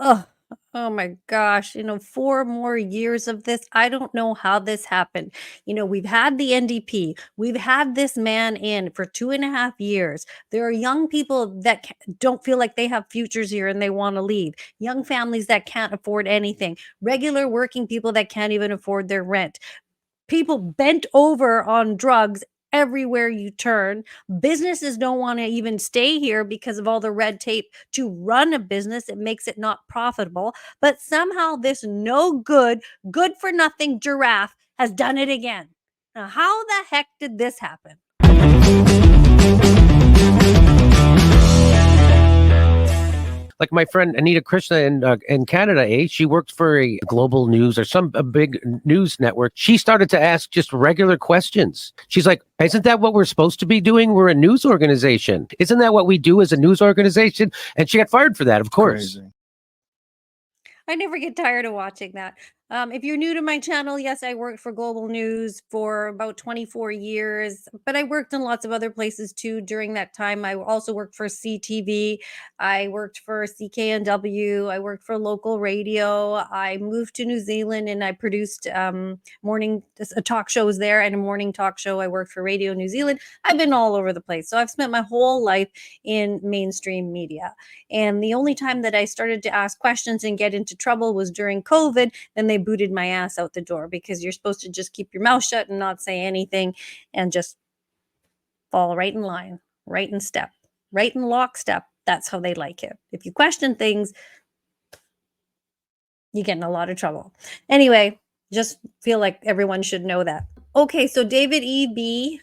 Oh, oh my gosh. 4 more years of this. I don't know how this happened. We've had the NDP. We've had this man in for 2.5 years. There are young people that don't feel like they have futures here and they want to leave. Young families that can't afford anything. Regular working people that can't even afford their rent. People bent over on drugs everywhere you turn. Businesses don't want to even stay here because of all the red tape to run a business. It makes it not profitable. But somehow, this no good, good for nothing giraffe has done it again. Now, how the heck did this happen? Like my friend Anita Krishna in Canada, she worked for a global news or some a big news network. She started to ask just regular questions. She's like, "Isn't that what we're supposed to be doing? We're a news organization. Isn't that what we do as a news organization?" And she got fired for that, of course. Crazy. I never get tired of watching that. If you're new to my channel, yes, I worked for Global News for about 24 years, but I worked in lots of other places too during that time. I also worked for CTV. I worked for CKNW. I worked for local radio. I moved to New Zealand and I produced morning talk shows there and a morning talk show. I worked for Radio New Zealand. I've been all over the place. So I've spent my whole life in mainstream media. And the only time that I started to ask questions and get into trouble was during COVID. Then they booted my ass out the door because you're supposed to just keep your mouth shut and not say anything and just fall right in line, right in step, right in lockstep. That's how they like it. If you question things, you get in a lot of trouble. Anyway, just feel like everyone should know that. Okay, so David E.B.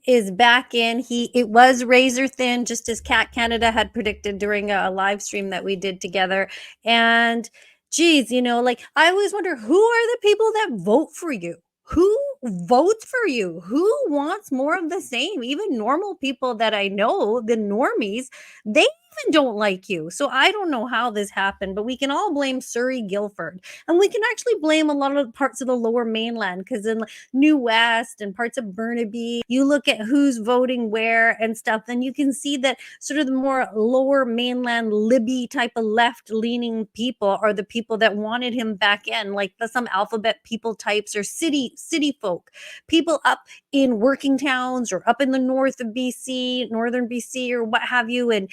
is back in. It was razor thin, just as Cat Canada had predicted during a live stream that we did together. And geez, like I always wonder, who are the people that vote for you? Who votes for you? Who wants more of the same? Even normal people that I know, the normies, they even don't like you. So I don't know how this happened, but we can all blame Surrey Guildford. And we can actually blame a lot of parts of the lower mainland because in New West and parts of Burnaby, you look at who's voting where and stuff, then you can see that sort of the more lower mainland Libby type of left leaning people are the people that wanted him back in, like some alphabet people types or city folk, people up in working towns or up in the north of BC, northern BC or what have you, and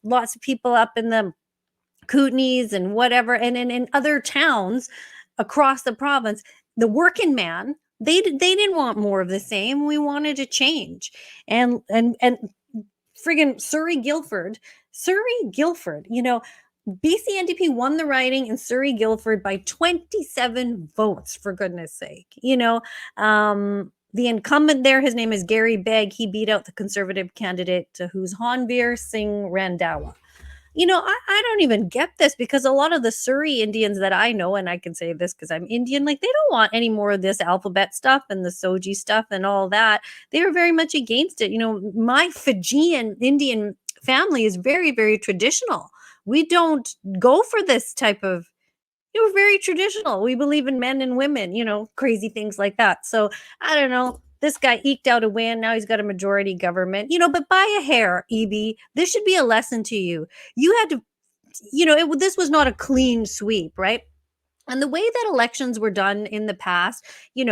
lots of people up in the Kootenays and whatever, and in other towns across the province, the working man, they didn't want more of the same. We wanted to change, and friggin' Surrey Guildford, BC NDP won the riding in Surrey Guildford by 27 votes, for goodness sake. The incumbent there, his name is Gary Begg. He beat out the Conservative candidate, who's Hanveer Singh Randhawa. I don't even get this because a lot of the Surrey Indians that I know, and I can say this because I'm Indian, like they don't want any more of this alphabet stuff and the Soji stuff and all that. They are very much against it. My Fijian Indian family is very, very traditional. We don't go for this type of, very traditional. We believe in men and women, crazy things like that. So I don't know. This guy eked out a win. Now he's got a majority government, but by a hair, EB. This should be a lesson to you. You had to, this was not a clean sweep, right? And the way that elections were done in the past, you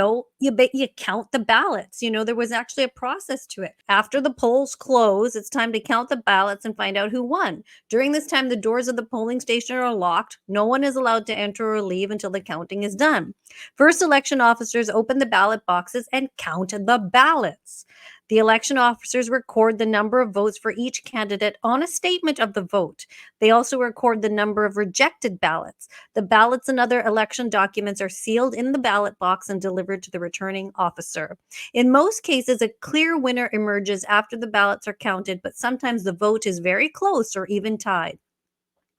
count the ballots. There was actually a process to it. After the polls close, it's time to count the ballots and find out who won. During this time, the doors of the polling station are locked. No one is allowed to enter or leave until the counting is done. First, election officers open the ballot boxes and count the ballots. The election officers record the number of votes for each candidate on a statement of the vote. They also record the number of rejected ballots. The ballots and other election documents are sealed in the ballot box and delivered to the returning officer. In most cases, a clear winner emerges after the ballots are counted, but sometimes the vote is very close or even tied.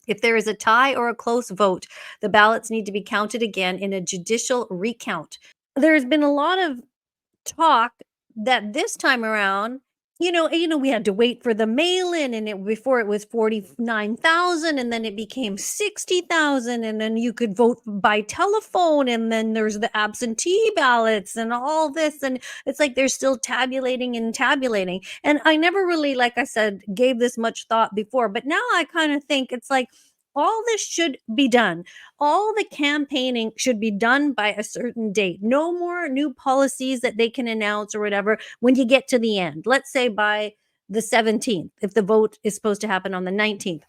If there is a tie or a close vote, the ballots need to be counted again in a judicial recount. There's been a lot of talk that this time around, we had to wait for the mail-in, and before it was 49,000, and then it became 60,000, and then you could vote by telephone, and then there's the absentee ballots and all this, and it's like they're still tabulating. And I never really, like I said, gave this much thought before, but now I kind of think it's like, all this should be done. All the campaigning should be done by a certain date. No more new policies that they can announce or whatever when you get to the end. Let's say by the 17th, if the vote is supposed to happen on the 19th.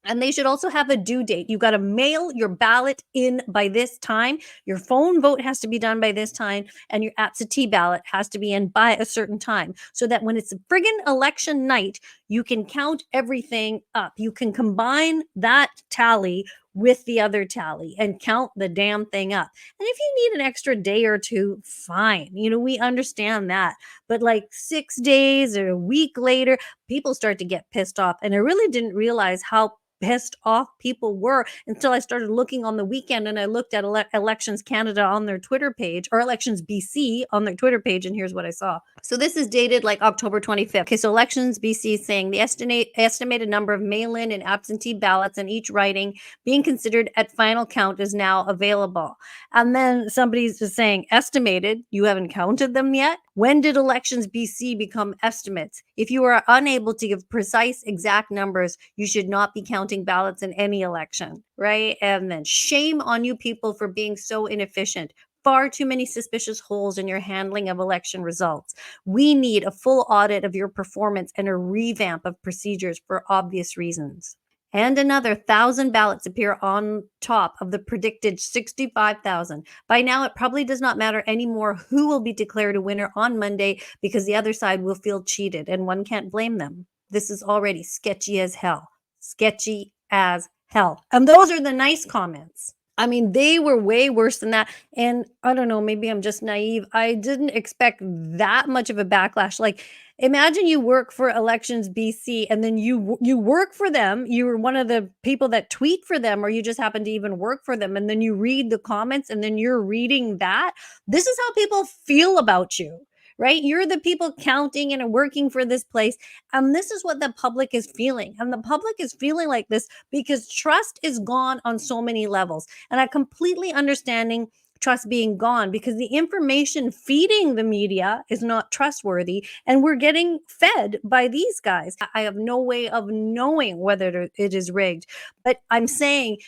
And they should also have a due date. You got to mail your ballot in by this time. Your phone vote has to be done by this time. And your absentee ballot has to be in by a certain time. So that when it's a friggin' election night, you can count everything up. You can combine that tally with the other tally and count the damn thing up. And if you need an extra day or two, fine. We understand that. But like 6 days or a week later, people start to get pissed off. And I really didn't realize how pissed off people were until I started looking on the weekend, and I looked at Elections Canada on their Twitter page, or Elections BC on their Twitter page, and here's what I saw. So this is dated like October 25th. Okay, so Elections BC is saying the estimated number of mail-in and absentee ballots in each riding being considered at final count is now available. And then somebody's just saying, estimated? You haven't counted them yet? When did Elections BC become estimates? If you are unable to give precise, exact numbers, you should not be counting ballots in any election, right? And then shame on you people for being so inefficient. Far too many suspicious holes in your handling of election results. We need a full audit of your performance and a revamp of procedures for obvious reasons. And another 1,000 ballots appear on top of the predicted 65,000. By now, it probably does not matter anymore who will be declared a winner on Monday because the other side will feel cheated, and one can't blame them. This is already sketchy as hell. Sketchy as hell. And those are the nice comments. I mean, they were way worse than that. And I don't know, maybe I'm just naive. I didn't expect that much of a backlash. Like, imagine you work for Elections BC and then you work for them. You're one of the people that tweet for them, or you just happen to even work for them. And then you read the comments and then you're reading that. This is how people feel about you, right? You're the people counting and working for this place. And this is what the public is feeling. And the public is feeling like this because trust is gone on so many levels. And I completely understanding trust being gone because the information feeding the media is not trustworthy, and we're getting fed by these guys. I have no way of knowing whether it is rigged, but I'm saying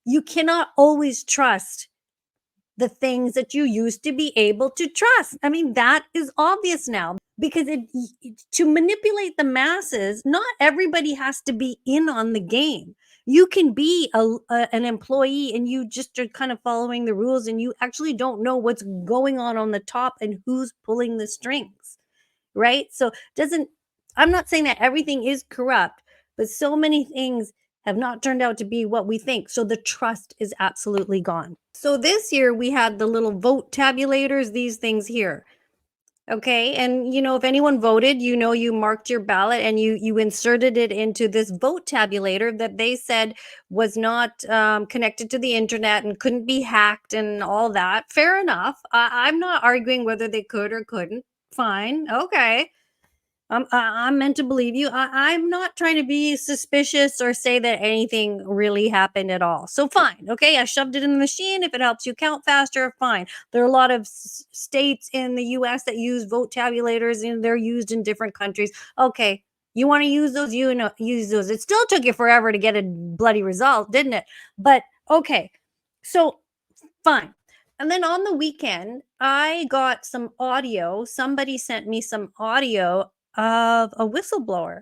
you cannot always trust the things that you used to be able to trust. I mean, that is obvious now because to manipulate the masses, not everybody has to be in on the game. You can be an employee and you just are kind of following the rules and you actually don't know what's going on the top and who's pulling the strings, right? So I'm not saying that everything is corrupt, but so many things have not turned out to be what we think. So the trust is absolutely gone. So this year we had the little vote tabulators, these things here. Okay. And if anyone voted, you marked your ballot and you inserted it into this vote tabulator that they said was not connected to the internet and couldn't be hacked and all that. Fair enough. I'm not arguing whether they could or couldn't. Fine. Okay. I'm meant to believe you. I'm not trying to be suspicious or say that anything really happened at all. So fine. Okay. I shoved it in the machine. If it helps you count faster, fine. There are a lot of states in the US that use vote tabulators and they're used in different countries. Okay. You want to use those? Use those. It still took you forever to get a bloody result, didn't it? But okay. So fine. And then on the weekend, I got some audio. Somebody sent me some audio of a whistleblower.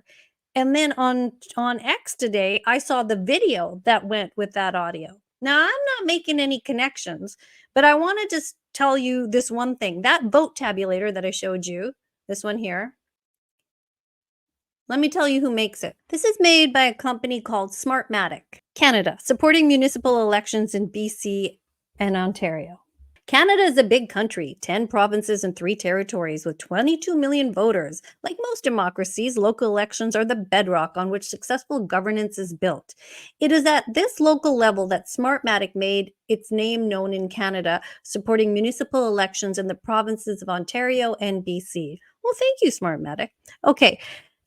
And then on X today, I saw the video that went with that audio. Now, I'm not making any connections, but I want to just tell you this one thing. That vote tabulator that I showed you, this one here, let me tell you who makes it. This is made by a company called Smartmatic, Canada, supporting municipal elections in BC and Ontario. Canada is a big country, 10 provinces and 3 territories with 22 million voters. Like most democracies, local elections are the bedrock on which successful governance is built. It is at this local level that Smartmatic made its name known in Canada, supporting municipal elections in the provinces of Ontario and BC. Well, thank you, Smartmatic. Okay.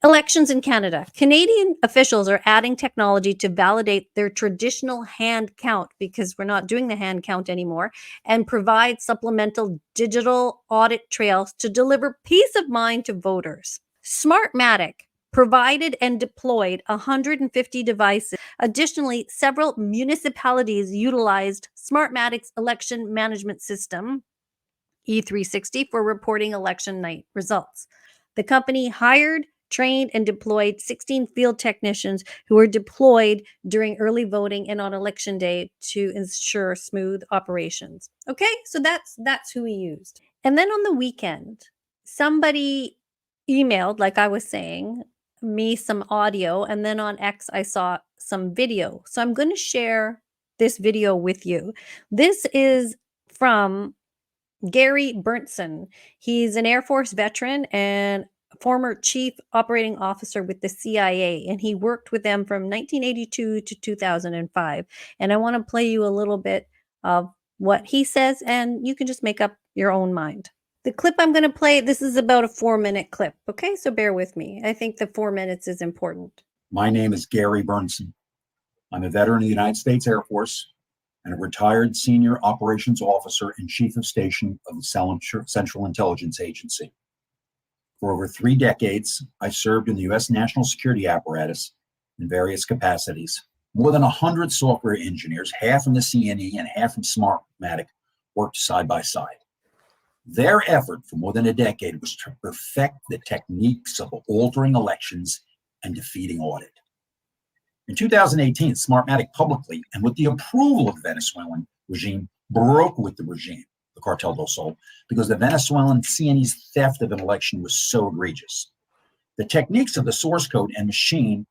Elections in Canada. Canadian officials are adding technology to validate their traditional hand count because we're not doing the hand count anymore and provide supplemental digital audit trails to deliver peace of mind to voters. Smartmatic provided and deployed 150 devices. Additionally, several municipalities utilized Smartmatic's election management system, E360, for reporting election night results. The company hired, trained, and deployed 16 field technicians who were deployed during early voting and on election day to ensure smooth operations. Okay, so that's who we used. And then on the weekend, somebody emailed, like I was saying, me some audio, and then on X I saw some video. So I'm going to share this video with you. This is from Gary Berntson. He's an Air Force veteran and former chief operating officer with the CIA, and he worked with them from 1982 to 2005. And I want to play you a little bit of what he says, and you can just make up your own mind. The clip I'm going to play, this is about a 4-minute clip. Okay, so bear with me. I think the 4 minutes is important. My name is Gary Berntson. I'm a veteran of the United States Air Force and a retired senior operations officer and chief of station of the Central Intelligence Agency. For over 3 decades, I served in the U.S. national security apparatus in various capacities. More than 100 software engineers, half from the CNE and half from Smartmatic, worked side by side. Their effort for more than a decade was to perfect the techniques of altering elections and defeating audit. In 2018, Smartmatic publicly, and with the approval of the Venezuelan regime, broke with the regime, the Cartel del Sol, because the Venezuelan CNE's theft of an election was so egregious. The techniques of the source code and machine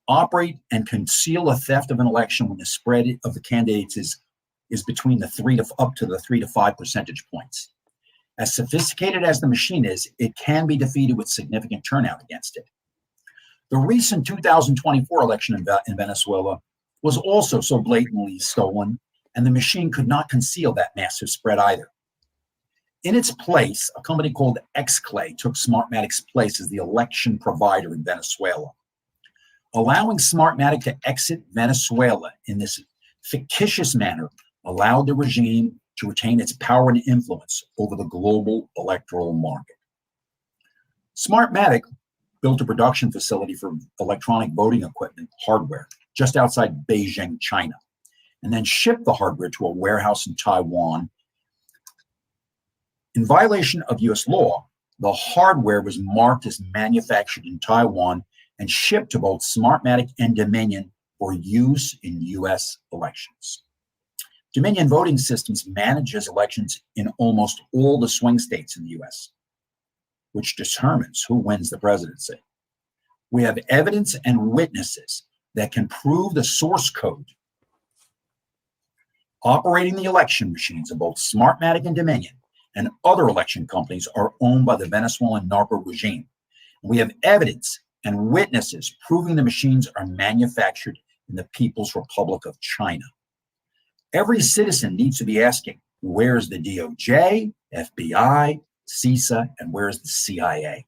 operate and conceal a theft of an election when the spread of the candidates is between the 3 to 5 percentage points. As sophisticated as the machine is, it can be defeated with significant turnout against it. The recent 2024 election in Venezuela was also so blatantly stolen, and the machine could not conceal that massive spread either. In its place, a company called Xclay took Smartmatic's place as the election provider in Venezuela. Allowing Smartmatic to exit Venezuela in this fictitious manner allowed the regime to retain its power and influence over the global electoral market. Smartmatic built a production facility for electronic voting equipment hardware just outside Beijing, China, and then shipped the hardware to a warehouse in Taiwan. In violation of US law, the hardware was marked as manufactured in Taiwan and shipped to both Smartmatic and Dominion for use in US elections. Dominion Voting Systems manages elections in almost all the swing states in the US, which determines who wins the presidency. We have evidence and witnesses that can prove the source code operating the election machines of both Smartmatic and Dominion and other election companies are owned by the Venezuelan narco regime. We have evidence and witnesses proving the machines are manufactured in the People's Republic of China. Every citizen needs to be asking, where's the DOJ, FBI, CISA, and where's the CIA?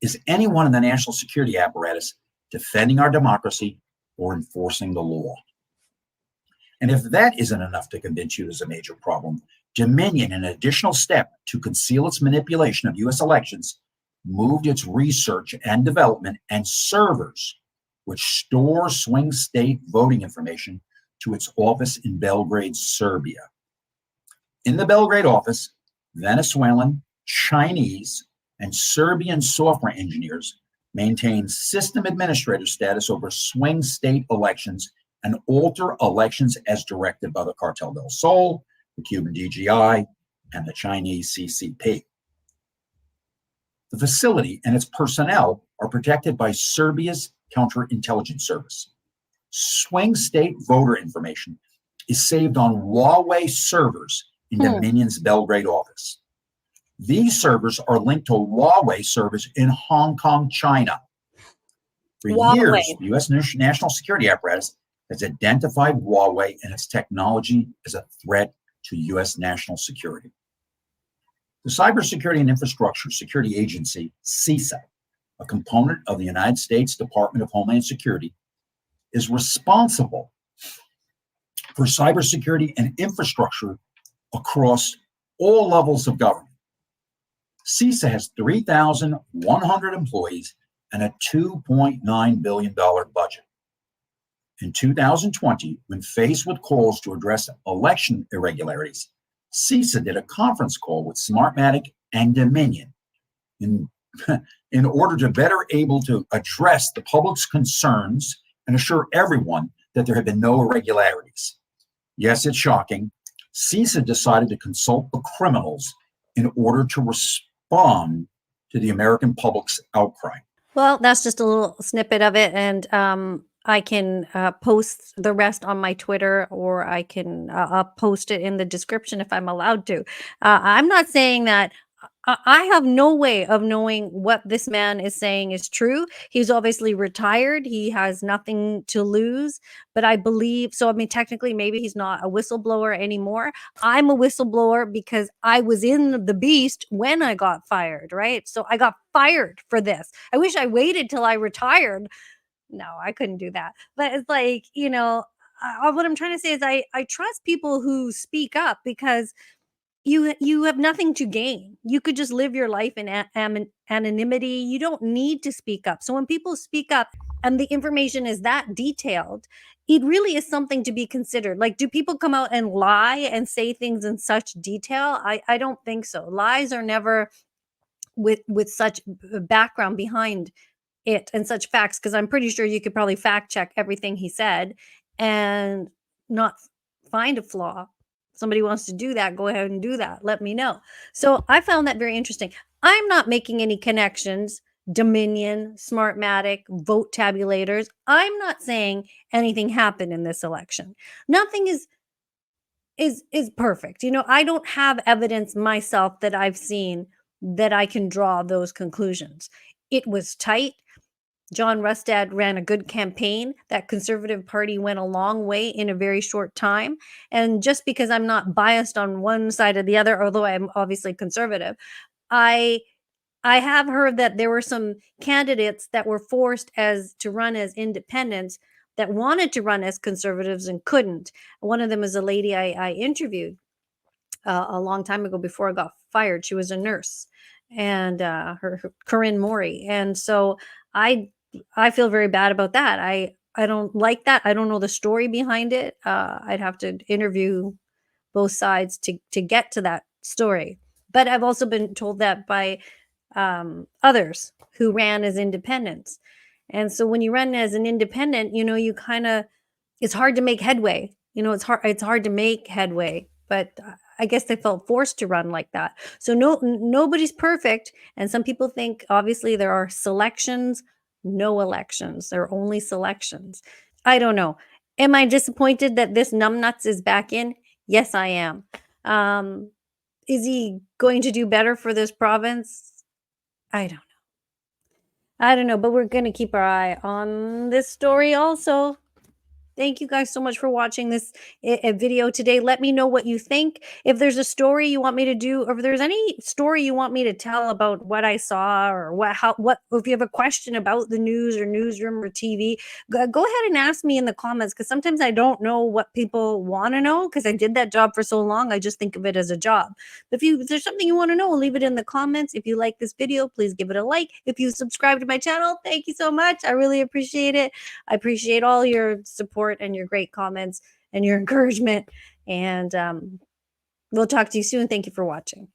Is anyone in the national security apparatus defending our democracy or enforcing the law? And if that isn't enough to convince you there's a major problem, Dominion, in an additional step to conceal its manipulation of US elections, moved its research and development and servers, which store swing state voting information, to its office in Belgrade, Serbia. In the Belgrade office, Venezuelan, Chinese, and Serbian software engineers maintain system administrator status over swing state elections and alter elections as directed by the Cartel del Sol, the Cuban DGI, and the Chinese CCP. The facility and its personnel are protected by Serbia's counterintelligence service. Swing state voter information is saved on Huawei servers in Dominion's Belgrade office. These servers are linked to Huawei servers in Hong Kong, China. For years, the U.S. national security apparatus has identified Huawei and its technology as a threat to U.S. national security. The Cybersecurity and Infrastructure Security Agency, CISA, a component of the United States Department of Homeland Security, is responsible for cybersecurity and infrastructure across all levels of government. CISA has 3,100 employees and a $2.9 billion budget. In 2020, when faced with calls to address election irregularities, CISA did a conference call with Smartmatic and Dominion in, in order to better able to address the public's concerns and assure everyone that there had been no irregularities. Yes, it's shocking. CISA decided to consult the criminals in order to respond to the American public's outcry. Well, that's just a little snippet of it, and I can post the rest on my Twitter, or I can post it in the description if I'm allowed to. I'm not saying that. I have no way of knowing what this man is saying is true. He's obviously retired. He has nothing to lose. But I believe so. I mean, technically, maybe he's not a whistleblower anymore. I'm a whistleblower because I was in the beast when I got fired, right? So I got fired for this. I wish I waited till I retired. No, I couldn't do that. But it's like, what I'm trying to say is I trust people who speak up, because you have nothing to gain. You could just live your life in anonymity. You don't need to speak up. So when people speak up and the information is that detailed, it really is something to be considered. Like, do people come out and lie and say things in such detail? I don't think so. Lies are never with such background behind it and such facts, because I'm pretty sure you could probably fact check everything he said and not find a flaw. Somebody wants to do that, go ahead and do that. Let me know. So I found that very interesting. I'm not making any connections. Dominion, Smartmatic, vote tabulators. I'm not saying anything happened in this election. Nothing is perfect. I don't have evidence myself that I've seen that I can draw those conclusions. It was tight. John Rustad ran a good campaign. That Conservative Party went a long way in a very short time. And just because I'm not biased on one side or the other, although I'm obviously conservative, I have heard that there were some candidates that were forced to run as independents that wanted to run as conservatives and couldn't. One of them is a lady I interviewed a long time ago before I got fired. She was a nurse, and her Corinne Morey. And so I feel very bad about that. I don't like that. I don't know the story behind it. I'd have to interview both sides to get to that story. But I've also been told that by others who ran as independents. And so when you run as an independent, you kind of, it's hard to make headway. It's hard to make headway. But I guess they felt forced to run like that. So nobody's perfect. And some people think, obviously, there are selections, no elections. There are only selections. I don't know. Am I disappointed that this numbnuts is back in? Yes, I am. Is he going to do better for this province? I don't know, but we're going to keep our eye on this story also. Thank you guys so much for watching this video today. Let me know what you think. If there's a story you want me to do, or if there's any story you want me to tell about what I saw, or if you have a question about the news or newsroom or TV, go ahead and ask me in the comments, because sometimes I don't know what people want to know, because I did that job for so long. I just think of it as a job. But if there's something you want to know, leave it in the comments. If you like this video, please give it a like. If you subscribe to my channel, thank you so much. I really appreciate it. I appreciate all your support and your great comments and your encouragement. And we'll talk to you soon. Thank you for watching.